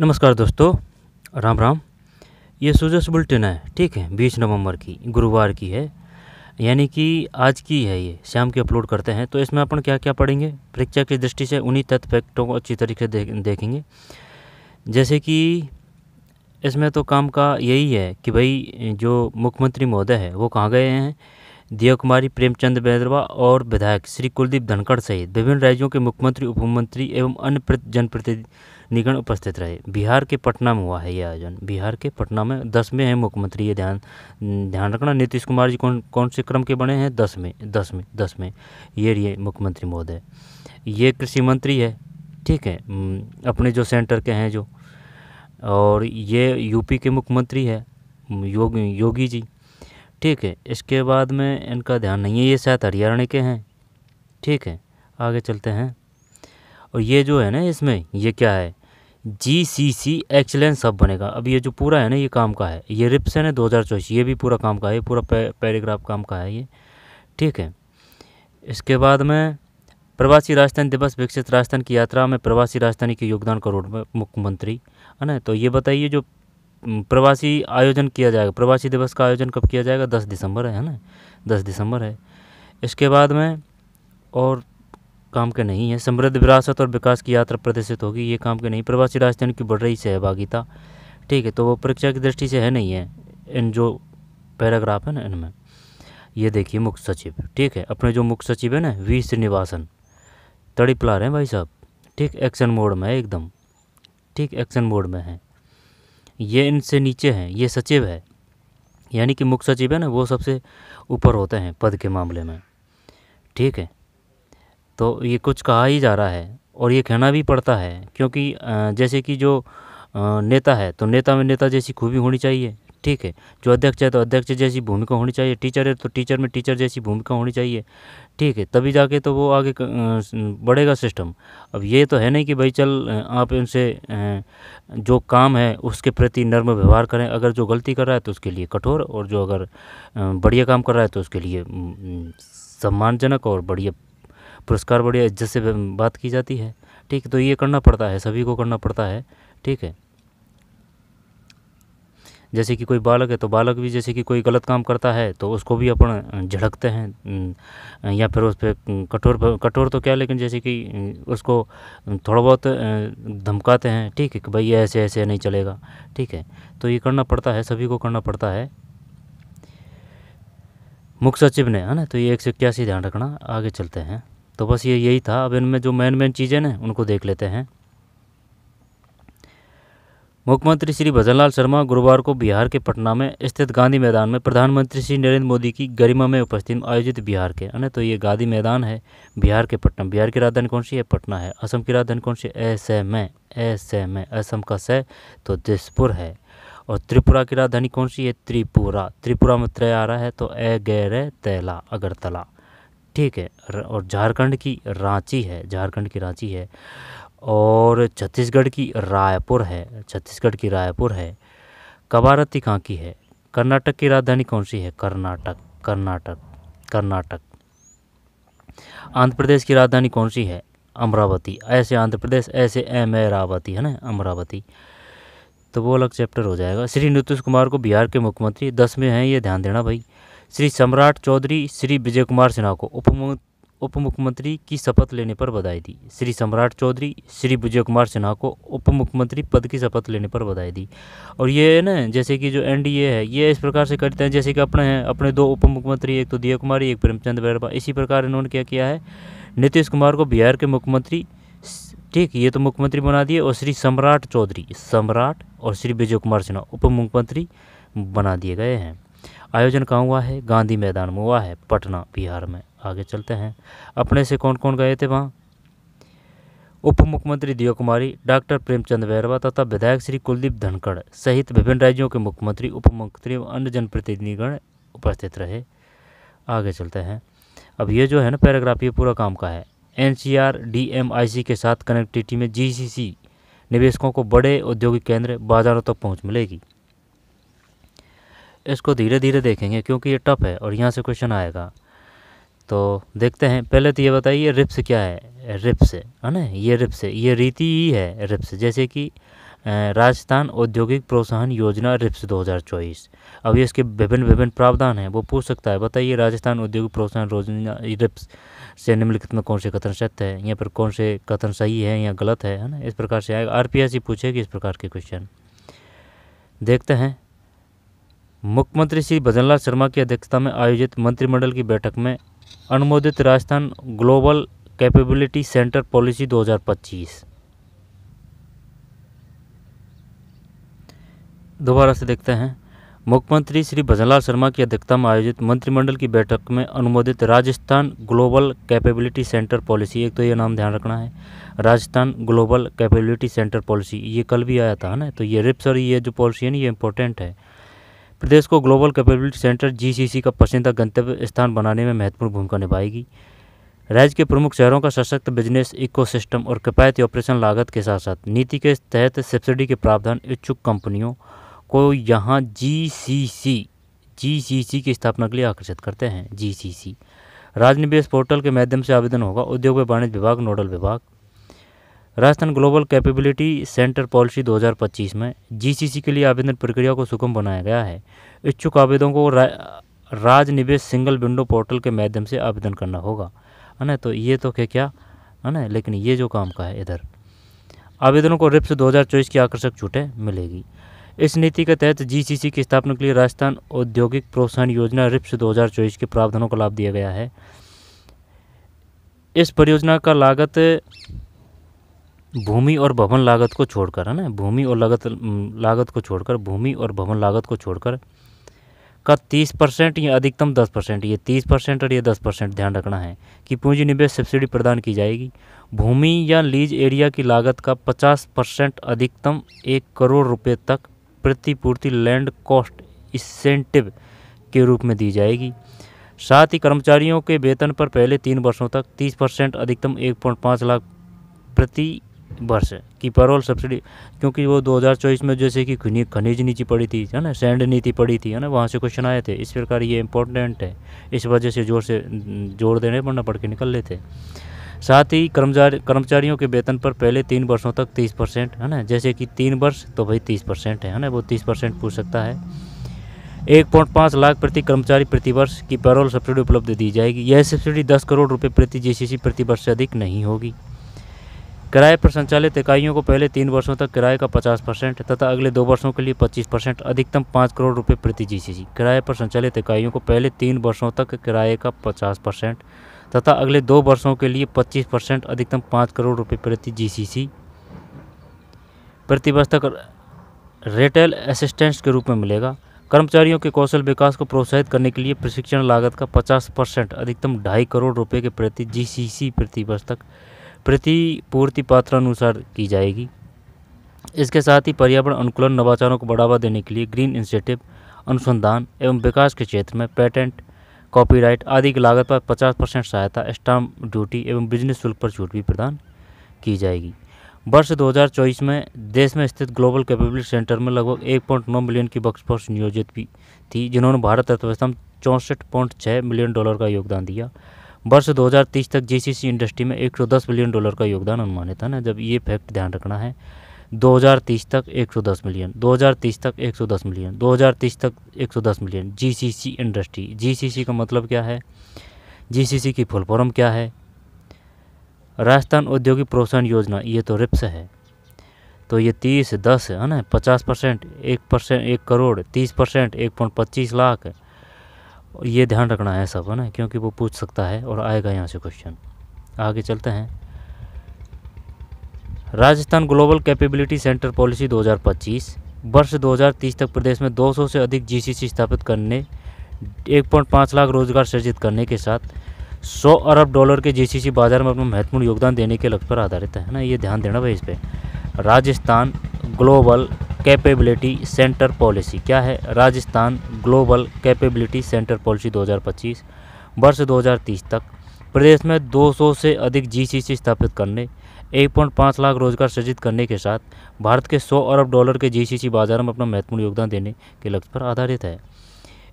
नमस्कार दोस्तों, राम राम। ये सुजस बुलेटिन है, ठीक है। 20 नवंबर की, गुरुवार की है, यानी कि आज की है। ये शाम की अपलोड करते हैं। तो इसमें अपन क्या क्या पढ़ेंगे, परीक्षा की दृष्टि से उन्हीं तथ्य फैक्टों को अच्छी तरीके से देखेंगे। जैसे कि इसमें तो काम का यही है कि भाई जो मुख्यमंत्री महोदय है वो कहाँ गए हैं। दिया कुमारी, प्रेमचंद बैरवा और विधायक श्री कुलदीप धनखड़ सहित विभिन्न राज्यों के मुख्यमंत्री, उप मुख्यमंत्री एवं अन्य जनप्रतिनिधिगण उपस्थित रहे। बिहार के पटना में हुआ है ये आयोजन। बिहार के पटना में 10 में है मुख्यमंत्री, ये ध्यान रखना। नीतीश कुमार जी कौन से क्रम के बने हैं? 10 में ये मुख्यमंत्री महोदय। ये कृषि मंत्री है, ठीक है, अपने जो सेंटर के हैं जो। और ये यूपी के मुख्यमंत्री है योगी जी, ठीक है। इसके बाद में इनका ध्यान नहीं है, ये शायद हरियाणा के हैं, ठीक है। आगे चलते हैं। और ये जो है ना, इसमें ये क्या है, GCC एक्सीलेंस हब बनेगा। अब ये जो पूरा है ना, ये काम का है। ये रिप्सन है 2024, ये भी पूरा काम का है, पूरा पैराग्राफ काम का है ये, ठीक है। इसके बाद में प्रवासी राजधानी दिवस, विकसित राजस्थान की यात्रा में प्रवासी राजधानी के योगदान करोड़ में मुख्यमंत्री, है ना। तो ये बताइए, जो प्रवासी आयोजन किया जाएगा, प्रवासी दिवस का आयोजन कब किया जाएगा? 10 दिसंबर है ना, 10 दिसंबर है। इसके बाद में और काम के नहीं है। समृद्ध विरासत और विकास की यात्रा प्रदर्शित होगी, ये काम के नहीं। प्रवासी राजधानी की बढ़ रही सहभागिता, ठीक है। तो वो परीक्षा की दृष्टि से है नहीं है इन जो पैराग्राफ है ना इनमें। ये देखिए मुख्य सचिव, ठीक है, अपने जो मुख्य सचिव है ना वी श्रीनिवासन, तड़िपला रहे हैं भाई साहब, ठीक। एक्शन मोड में है एकदम, ठीक, एक्शन मोड में है। ये इनसे नीचे हैं, ये सचिव है, यानी कि मुख्य सचिव है ना, वो सबसे ऊपर होते हैं पद के मामले में, ठीक है। तो ये कुछ कहा ही जा रहा है और ये कहना भी पड़ता है, क्योंकि जैसे कि जो नेता है तो नेता में नेता जैसी खूबी होनी चाहिए, ठीक है। जो अध्यक्ष है तो अध्यक्ष जैसी भूमिका होनी चाहिए, टीचर है तो टीचर में टीचर जैसी भूमिका होनी चाहिए, ठीक है। तभी जाके तो वो आगे बढ़ेगा सिस्टम। अब ये तो है नहीं कि भाई चल आप इनसे जो काम है उसके प्रति नर्म व्यवहार करें, अगर जो गलती कर रहा है तो उसके लिए कठोर, और जो अगर बढ़िया काम कर रहा है तो उसके लिए सम्मानजनक और बढ़िया पुरस्कार, बढ़िया इज्जत से बात की जाती है, ठीक है। तो ये करना पड़ता है, सभी को करना पड़ता है, ठीक है। जैसे कि कोई बालक है तो बालक भी, जैसे कि कोई गलत काम करता है तो उसको भी अपन झड़कते हैं, या फिर उस पर कठोर तो क्या, लेकिन जैसे कि उसको थोड़ा बहुत धमकाते हैं, ठीक है, कि भाई ऐसे ऐसे नहीं चलेगा, ठीक है। तो ये करना पड़ता है, सभी को करना पड़ता है। मुख्य सचिव ने, है ना, तो ये 181 ध्यान रखना। आगे चलते हैं। तो बस ये यही था। अब इनमें जो मेन चीज़ें ना उनको देख लेते हैं। मुख्यमंत्री श्री भजनलाल शर्मा गुरुवार को बिहार के पटना में स्थित गांधी मैदान में प्रधानमंत्री श्री नरेंद्र मोदी की गरिमा में उपस्थिति में आयोजित बिहार के, है ना, तो ये गांधी मैदान है बिहार के पटना। बिहार की राजधानी कौन सी है? पटना है। असम की राजधानी कौन सी है? असम है। असम का स तो दिसपुर है। और त्रिपुरा की राजधानी कौन सी है? त्रिपुरा। त्रिपुरा में त्रय आ रहा है तो तैला, अगरतला, ठीक है। और झारखंड की रांची है, झारखंड की रांची है। और छत्तीसगढ़ की रायपुर है, छत्तीसगढ़ की रायपुर है। कवारत्ती कहाँ की है? कर्नाटक की राजधानी कौन सी है? कर्नाटक। आंध्र प्रदेश की राजधानी कौन सी है? अमरावती। ऐसे आंध्र प्रदेश, ऐसे अमरावती, है ना, अमरावती। तो वो अलग चैप्टर हो जाएगा। श्री नीतीश कुमार को बिहार के मुख्यमंत्री 10 में हैं, ये ध्यान देना भाई। श्री सम्राट चौधरी श्री विजय कुमार सिन्हा को उप मुख्यमंत्री की शपथ लेने पर बधाई दी। श्री सम्राट चौधरी श्री विजय कुमार सिन्हा को उप मुख्यमंत्री पद की शपथ लेने पर बधाई दी। और ये ना, जैसे कि जो NDA है ये इस प्रकार से करते हैं, जैसे कि अपने हैं अपने 2 उप मुख्यमंत्री, एक तो दिया कुमारी, एक प्रेमचंद बैरवा। इसी प्रकार इन्होंने क्या किया है, नीतीश कुमार को बिहार के मुख्यमंत्री, ठीक, ये तो मुख्यमंत्री बना दिए, और श्री सम्राट चौधरी और श्री विजय कुमार सिन्हा उप मुख्यमंत्री बना दिए गए हैं। आयोजन कहाँ हुआ है? गांधी मैदान में हुआ है, पटना, बिहार में। आगे चलते हैं। अपने से कौन कौन गए थे वहाँ? उप मुख्यमंत्री दिया कुमारी, डॉक्टर प्रेमचंद बैरवा तथा विधायक श्री कुलदीप धनखड़ सहित विभिन्न राज्यों के मुख्यमंत्री, उप मुख्यमंत्री और अन्य जनप्रतिनिधिगण उपस्थित रहे। आगे चलते हैं। अब ये जो है ना पैराग्राफ, ये पूरा काम का है। NCR DMIC के साथ कनेक्टिविटी में GCC निवेशकों को बड़े औद्योगिक केंद्र, बाजारों तक पहुँच मिलेगी। इसको धीरे धीरे देखेंगे क्योंकि ये टफ है और यहाँ से क्वेश्चन आएगा। तो देखते हैं। पहले तो ये बताइए रिप्स क्या है? रिप्स, है ना, ये रिप्स, ये रीति ही है रिप्स। जैसे कि राजस्थान औद्योगिक प्रोत्साहन योजना रिप्स 2024। अब ये इसके विभिन्न प्रावधान हैं, वो पूछ सकता है। बताइए राजस्थान औद्योगिक प्रोत्साहन योजना रिप्स से निम्नलिखित में कौन से कथन सत्य है, यहाँ पर कौन से कथन सही है या गलत है ना, इस प्रकार से आएगा। आरपीएससी पूछेगी इस प्रकार के क्वेश्चन। देखते हैं। मुख्यमंत्री श्री भजनलाल शर्मा की अध्यक्षता में आयोजित मंत्रिमंडल की बैठक में अनुमोदित Rajasthan global capability centre policy 2025। दोबारा से देखते हैं। मुख्यमंत्री श्री भजनलाल शर्मा की अध्यक्षता में आयोजित मंत्रिमंडल की बैठक में अनुमोदित Rajasthan global capability centre policy, एक तो ये नाम ध्यान रखना है, Rajasthan global capability centre policy, ये कल भी आया था ना, तो ये रिप्स और ये जो पॉलिसी है ना, ये इंपॉर्टेंट है। प्रदेश को ग्लोबल कैपेबिलिटी सेंटर जीसीसी का पसंदीदा गंतव्य स्थान बनाने में महत्वपूर्ण भूमिका निभाएगी। राज्य के प्रमुख शहरों का सशक्त बिजनेस इकोसिस्टम और किफायती ऑपरेशन लागत के साथ साथ नीति के तहत सब्सिडी के प्रावधान इच्छुक कंपनियों को यहाँ जीसीसी की स्थापना के लिए आकर्षित करते हैं। जीसीसी राजनिवेश पोर्टल के माध्यम से आवेदन होगा। उद्योग व वाणिज्य विभाग नोडल विभाग। Rajasthan global capability centre policy 2025 में जीसीसी के लिए आवेदन प्रक्रिया को सुगम बनाया गया है। इच्छुक आवेदकों को राजनिवेश सिंगल विंडो पोर्टल के माध्यम से आवेदन करना होगा, है ना। तो ये तो क्या है ना, लेकिन ये जो काम का है, इधर आवेदनों को रिप्स 2024 की आकर्षक छूटें मिलेगी। इस नीति के तहत जीसीसी की स्थापना के लिए राजस्थान औद्योगिक प्रोत्साहन योजना रिप्स 2024 के प्रावधानों को लाभ दिया गया है। इस परियोजना का लागत भूमि और भवन लागत को छोड़कर, है ना, भूमि और लागत को छोड़कर का 30% या अधिकतम 10%, ये 30% और ये 10% ध्यान रखना है कि पूंजी निवेश सब्सिडी प्रदान की जाएगी। भूमि या लीज एरिया की लागत का 50% अधिकतम 1 करोड़ रुपए तक प्रतिपूर्ति लैंड कॉस्ट इंसेंटिव के रूप में दी जाएगी। साथ ही कर्मचारियों के वेतन पर पहले 3 वर्षों तक 30% अधिकतम 1.5 लाख प्रति वर्ष की पेरोल सब्सिडी, क्योंकि वो 2024 में जैसे कि खनिज नीति पड़ी थी, है ना, सैंड नीति पड़ी थी, है ना, वहाँ से क्वेश्चन आए थे। इस प्रकार ये इंपॉर्टेंट है, इस वजह से जोर देने पड़ना पड़ के निकल लेते। साथ ही कर्मचारियों के वेतन पर पहले 3 वर्षों तक 30%, है ना, जैसे कि 3 वर्ष तो भाई 30% है ना, वो 30% पूछ सकता है। 1.5 लाख प्रति कर्मचारी प्रति वर्ष की पेरोल सब्सिडी उपलब्ध दी जाएगी। यह सब्सिडी 10 करोड़ रुपए प्रति जीसीसी प्रति वर्ष से अधिक नहीं होगी। किराए पर संचालित इकाइयों को पहले 3 वर्षों तक किराए का 50% तथा अगले 2 वर्षों के लिए 25%, अधिकतम 5 करोड़ रुपए प्रति जीसीसी। किराए पर संचालित इकाइयों को पहले 3 वर्षों तक किराए का 50% तथा अगले 2 वर्षों के लिए 25%, अधिकतम 5 करोड़ रुपए प्रति जीसीसी प्रति वर्ष तक रिटेल असिस्टेंस के रूप में मिलेगा। कर्मचारियों के कौशल विकास को प्रोत्साहित करने के लिए प्रशिक्षण लागत का 50%, अधिकतम 2.5 करोड़ रुपए के प्रति जीसीसी प्रति वर्ष तक प्रतिपूर्ति पात्रानुसार की जाएगी। इसके साथ ही पर्यावरण अनुकूलन नवाचारों को बढ़ावा देने के लिए ग्रीन इनिशिएटिव, अनुसंधान एवं विकास के क्षेत्र में पेटेंट, कॉपीराइट आदि की लागत पर 50% सहायता, स्टाम्प ड्यूटी एवं बिजनेस शुल्क पर छूट भी प्रदान की जाएगी। वर्ष 2024 में देश में स्थित ग्लोबल कैपेबिलिटी सेंटर में लगभग 1.9 मिलियन की वर्कफोर्स नियोजित भी थी, जिन्होंने भारत अर्थव्यवस्था में $64.6 मिलियन का योगदान दिया। वर्ष 2030 तक जीसीसी इंडस्ट्री में $110 बिलियन का योगदान अनुमानित है ना, जब ये फैक्ट ध्यान रखना है। 2030 तक 110 मिलियन, 2030 तक 110 मिलियन, 2030 तक 110 मिलियन जीसीसी इंडस्ट्री। जीसीसी का मतलब क्या है, जीसीसी की फुल फॉर्म क्या है? राजस्थान औद्योगिक प्रोत्साहन योजना, ये तो रिप्स है। तो ये 30, 10 है ना, 50%, 1%, 1 करोड़, 30%, 1.25 लाख, ये ध्यान रखना है सब, है ना, क्योंकि वो पूछ सकता है और आएगा यहाँ से क्वेश्चन। आगे चलते हैं। Rajasthan global capability centre policy 2025 वर्ष 2030 तक प्रदेश में 200 से अधिक जीसीसी स्थापित करने, 1.5 लाख रोजगार सृजित करने के साथ $100 अरब के जीसीसी बाजार में अपना महत्वपूर्ण योगदान देने के लक्ष्य पर आधारित है ना, ये ध्यान देना भाई इस पर। Rajasthan global capability centre policy क्या है? Rajasthan global capability centre policy 2025 वर्ष 2030 तक प्रदेश में 200 से अधिक जीसीसी स्थापित करने, 1.5 लाख रोजगार सृजित करने के साथ भारत के $100 अरब के जीसीसी बाजार में अपना महत्वपूर्ण योगदान देने के लक्ष्य पर आधारित है।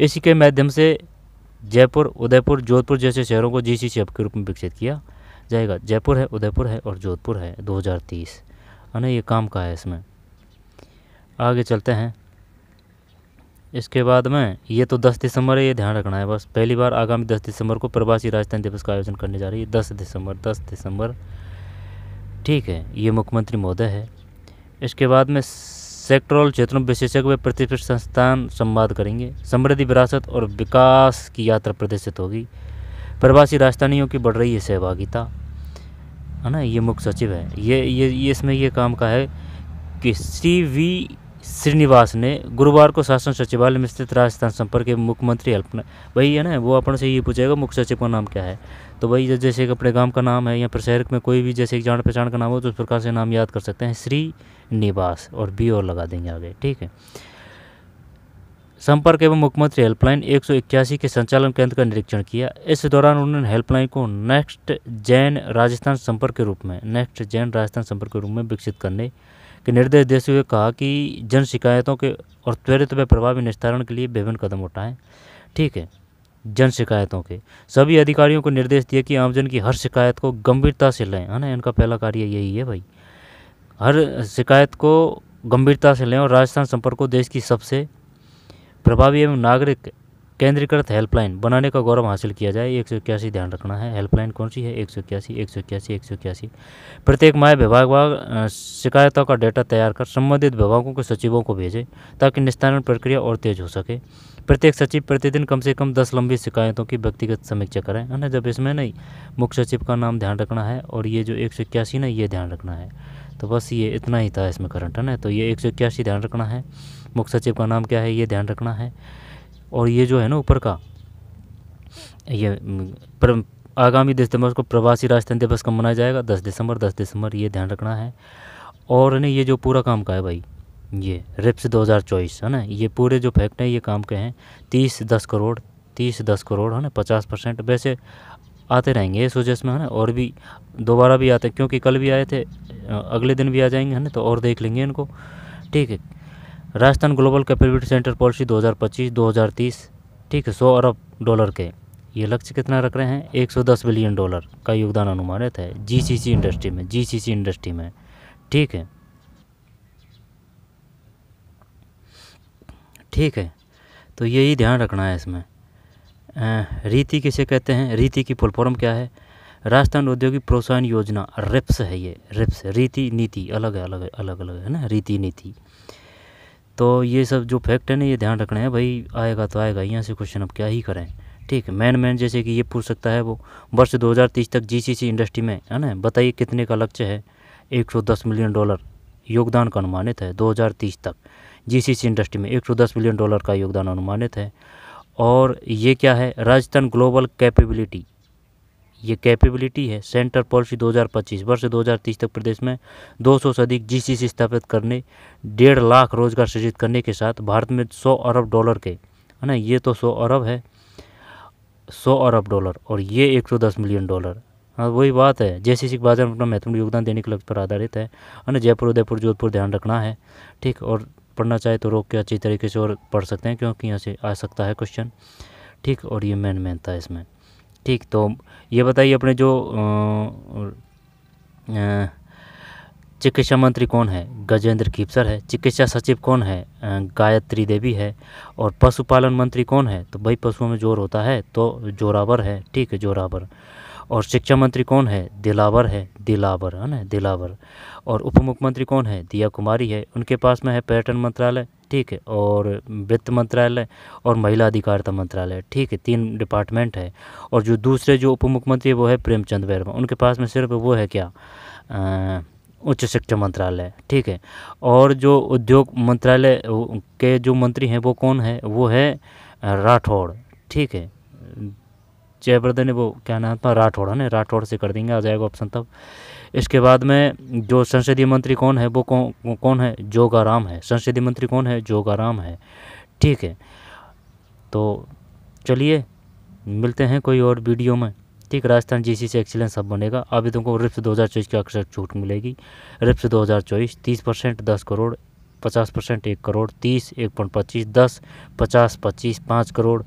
इसी के माध्यम से जयपुर, उदयपुर, जोधपुर जैसे शहरों को जीसीसी हब के रूप में विकसित किया जाएगा। जयपुर है, उदयपुर है और जोधपुर है 2030, है ना, ये काम का है इसमें। आगे चलते हैं। इसके बाद में ये तो 10 दिसंबर है, ये ध्यान रखना है बस। पहली बार आगामी 10 दिसंबर को प्रवासी राजधानी दिवस का आयोजन करने जा रही है। 10 दिसंबर, ठीक है, ये मुख्यमंत्री महोदय है। इसके बाद में सेक्टरल क्षेत्रों में विशेषज्ञ व प्रतिष्ठित संस्थान संवाद करेंगे। समृद्धि, विरासत और विकास की यात्रा प्रदर्शित होगी। प्रवासी राजधानियों की बढ़ रही है सहभागिता, है ना। ये मुख्य सचिव है। ये इसमें ये काम का है कि CV श्रीनिवास ने गुरुवार को शासन सचिवालय में स्थित राजस्थान संपर्क एवं मुख्यमंत्री हेल्पलाइन, वही है ना, वो अपन से ये पूछेगा मुख्य सचिव का नाम क्या है। तो वही जैसे कि अपने गांव का नाम है या फिर शहर में कोई भी जैसे जान पहचान का नाम हो तो उस प्रकार से नाम याद कर सकते हैं, श्रीनिवास, और B और लगा देंगे आगे, ठीक है। संपर्क एवं मुख्यमंत्री हेल्पलाइन 181 के संचालन केंद्र का निरीक्षण किया। इस दौरान उन्होंने हेल्पलाइन को नेक्स्ट जेन राजस्थान संपर्क के रूप में विकसित करने के निर्देश देते हुए कहा कि जन शिकायतों के और त्वरित व प्रभावी निस्तारण के लिए विभिन्न कदम उठाएं, ठीक है। जन शिकायतों के सभी अधिकारियों को निर्देश दिए कि आमजन की हर शिकायत को गंभीरता से लें, है ना। इनका पहला कार्य यही है भाई, हर शिकायत को गंभीरता से लें और राजस्थान संपर्क को देश की सबसे प्रभावी एवं नागरिक केंद्रीकृत हेल्पलाइन बनाने का गौरव हासिल किया जाए। 181 ध्यान रखना है। हेल्पलाइन कौन सी है? 181। प्रत्येक माह विभाग शिकायतों का डेटा तैयार कर संबंधित विभागों के सचिवों को भेजें ताकि निस्तारण प्रक्रिया और तेज हो सके। प्रत्येक सचिव प्रतिदिन कम से कम 10 लंबी शिकायतों की व्यक्तिगत समीक्षा करें, है ना। जब इसमें नहीं मुख्य सचिव का नाम ध्यान रखना है और ये जो 181 ना ये ध्यान रखना है। तो बस ये इतना ही था इसमें करंट, है ना। तो ये 181 ध्यान रखना है। मुख्य सचिव का नाम क्या है ये ध्यान रखना है। और ये जो है ना ऊपर का ये आगामी 10 दिसंबर को प्रवासी राजधानी दिवस कब मनाया जाएगा? 10 दिसंबर, ये ध्यान रखना है। और नहीं ये जो पूरा काम का है भाई, ये रिप्स 2024, है ना। ये पूरे जो फैक्ट हैं ये काम के हैं। 30-10 करोड़, है ना। 50% वैसे आते रहेंगे इस वजह से, है ना। और भी दोबारा भी आते हैं क्योंकि कल भी आए थे, अगले दिन भी आ जाएंगे, है ना। तो और देख लेंगे इनको, ठीक है। Rajasthan global capability centre policy 2025-2030, ठीक है। $100 अरब के ये लक्ष्य कितना रख रहे हैं? $110 बिलियन का योगदान अनुमानित है GCC इंडस्ट्री में, ठीक है। ठीक है, तो यही ध्यान रखना है इसमें। रीति किसे कहते हैं? रीति की फुल फॉर्म क्या है? राजस्थान औद्योगिक प्रोत्साहन योजना, रिप्स है ये। रिप्स रीति नीति अलग है ना, रीति नीति। तो ये सब जो फैक्ट है ना ये ध्यान रखना है भाई। आएगा तो आएगा, यहाँ से क्वेश्चन अब क्या ही करें, ठीक है। मैन जैसे कि ये पूछ सकता है वो वर्ष 2030 तक GCC इंडस्ट्री में, है ना, बताइए कितने का लक्ष्य है? $110 मिलियन योगदान का अनुमानित है 2030 तक। GCC इंडस्ट्री में $110 बिलियन का योगदान अनुमानित है। और ये क्या है? राजस्थान ग्लोबल कैपेबिलिटी, ये कैपेबिलिटी है। सेंटर पॉलिसी 2025, वर्ष 2030 तक प्रदेश में 200 से अधिक GCC स्थापित करने, 1.5 लाख रोजगार सृजित करने के साथ भारत में $100 अरब के, है ना। ये तो 100 अरब है, $100 अरब और ये $110 मिलियन। हाँ वही बात है, GCC के बाजार में अपना महत्वपूर्ण योगदान देने के लक्ष्य पर आधारित है ना। जयपुर, उदयपुर, जोधपुर ध्यान रखना है, ठीक। और पढ़ना चाहे तो रोक के अच्छी तरीके से और पढ़ सकते हैं क्योंकि यहाँ से आ सकता है क्वेश्चन, ठीक। और ये मेन था इसमें, ठीक। तो ये बताइए अपने जो चिकित्सा मंत्री कौन है? गजेंद्र खीपसर है। चिकित्सा सचिव कौन है? गायत्री देवी है। और पशुपालन मंत्री कौन है? तो भाई पशुओं में जोर होता है तो जोरावर है, ठीक है, जोरावर। और शिक्षा मंत्री कौन है? दिलावर है, है ना, दिलावर। और उप मुख्यमंत्री कौन है? दिया कुमारी है। उनके पास में है पर्यटन मंत्रालय, ठीक है, और वित्त मंत्रालय और महिला अधिकारिता मंत्रालय, ठीक है। 3 डिपार्टमेंट है। और जो दूसरे जो उप मुख्यमंत्री है वो है प्रेमचंद वर्मा। उनके पास में सिर्फ वो है क्या? उच्च शिक्षा मंत्रालय, ठीक है। और जो उद्योग मंत्रालय के जो मंत्री हैं वो कौन है? वो है राठौड़, ठीक है। जयवर्धन है वो क्या नाम था? राठौड़, है ना। राठौड़ से कर देंगे, आ जाएगा ऑप्शन तब। इसके बाद में जो संसदीय मंत्री कौन है वो कौन है? जोगाराम है। संसदीय मंत्री कौन है? जोगाराम है, ठीक है। तो चलिए मिलते हैं कोई और वीडियो में, ठीक। राजस्थान GCC एक्सीलेंस हब बनेगा। आवेदकों को रिप्स 2024 की अक्सर छूट मिलेगी। रिप्स 2024 30% 10 करोड़, 50% 1 करोड़, 30 1.25, 10 50 25 5 करोड़,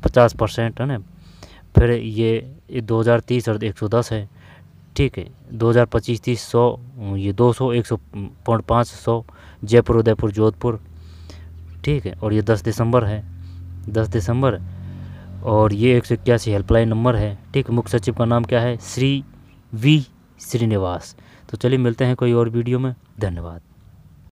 50%, है ना। फिर ये 2030 और 110 है, ठीक है। 2025 30 100 ये 200 100.5 जयपुर उदयपुर जोधपुर, ठीक है। और ये 10 दिसंबर है, 10 दिसंबर। और ये 181 हेल्पलाइन नंबर है, ठीक। मुख्य सचिव का नाम क्या है? श्री वी श्रीनिवास। तो चलिए मिलते हैं कोई और वीडियो में। धन्यवाद।